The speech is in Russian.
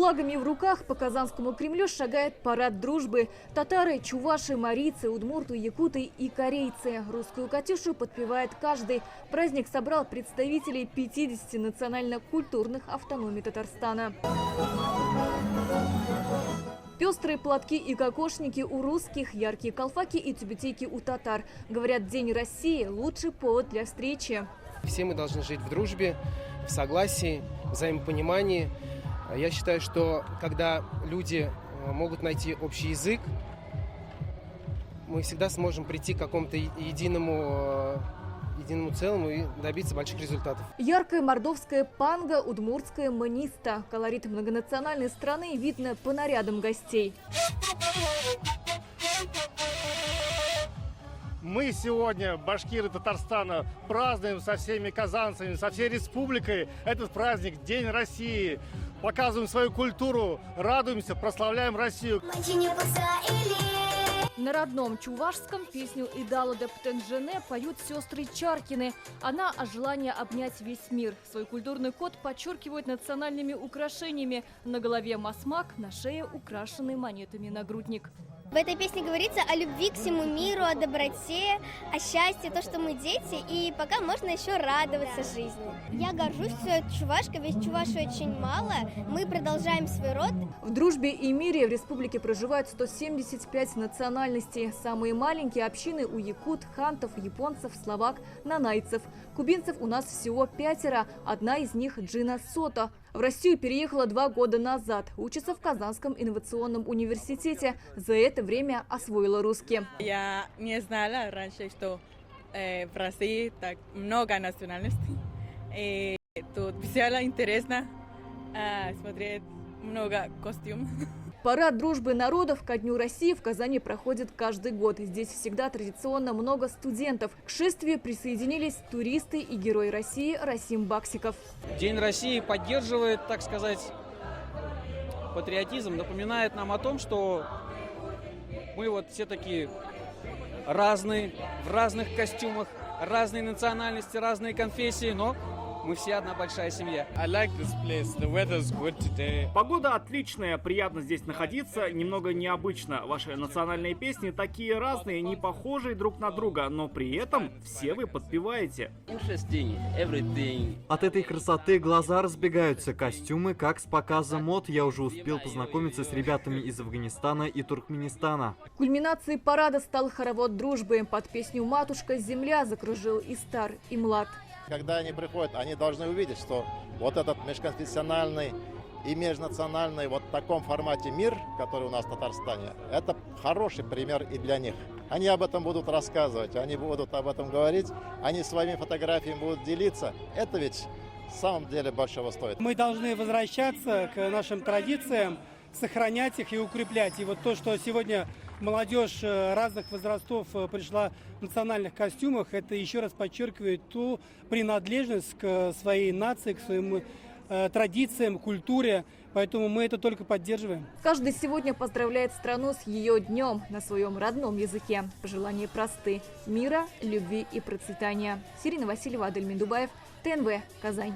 флагами в руках по Казанскому Кремлю шагает парад дружбы. Татары, чуваши, марийцы, удмурты, якуты и корейцы. Русскую «Катюшу» подпевает каждый. Праздник собрал представителей 50 национально-культурных автономий Татарстана. Пестрые платки и кокошники у русских, яркие колфаки и тюбетейки у татар. Говорят, День России – лучший повод для встречи. Все мы должны жить в дружбе, в согласии, в взаимопонимании. Я считаю, что когда люди могут найти общий язык, мы всегда сможем прийти к какому-то единому целому и добиться больших результатов. Яркая мордовская панга, удмуртская маниста. Колорит многонациональной страны видно по нарядам гостей. Мы сегодня, башкиры Татарстана, празднуем со всеми казанцами, со всей республикой этот праздник – День России. Показываем свою культуру, радуемся, прославляем Россию. На родном чувашском песню «Идала де Птенджене» поют сестры Чаркины. Она о желании обнять весь мир. Свой культурный код подчеркивают национальными украшениями. На голове масмак, на шее украшенный монетами нагрудник. В этой песне говорится о любви к всему миру, о доброте, о счастье, то, что мы дети, и пока можно еще радоваться жизни. Я горжусь чувашкой, ведь чувашей очень мало. Мы продолжаем свой род. В дружбе и мире в республике проживают 175 национальностей. Самые маленькие общины у якут, хантов, японцев, словак, нанайцев. Кубинцев у нас всего 5. Одна из них Джина Сото. В Россию переехала 2 года назад. Учится в Казанском инновационном университете. За это время освоила русский. Я не знала раньше, что в России так много национальностей. И тут весело, интересно смотреть много костюмов. Парад дружбы народов ко Дню России в Казани проходит каждый год. Здесь всегда традиционно много студентов. К шествию присоединились туристы и герой России Расим Баксиков. День России поддерживает, так сказать, патриотизм, напоминает нам о том, что мы вот все такие разные, в разных костюмах, разные национальности, разные конфессии, но мы все одна большая семья. Погода отличная, приятно здесь находиться, немного необычно. Ваши национальные песни такие разные, не похожие друг на друга, но при этом все вы подпеваете. От этой красоты глаза разбегаются, костюмы, как с показа мод. Я уже успел познакомиться с ребятами из Афганистана и Туркменистана. Кульминацией парада стал хоровод дружбы. Под песню «Матушка земля» закружил и стар, и млад. Когда они приходят, они должны увидеть, что вот этот межконфессиональный и межнациональный вот в таком формате мир, который у нас в Татарстане, это хороший пример и для них. Они об этом будут рассказывать, они будут об этом говорить, они своими фотографиями будут делиться. Это ведь в самом деле большого стоит. Мы должны возвращаться к нашим традициям, сохранять их и укреплять. И вот то, что сегодня молодежь разных возрастов пришла в национальных костюмах, это еще раз подчеркивает ту принадлежность к своей нации, к своим традициям, культуре. Поэтому мы это только поддерживаем. Каждый сегодня поздравляет страну с ее днем на своем родном языке. Пожелания просты: мира, любви и процветания. Сирина Васильева, Адель Медубаев, ТНВ, Казань.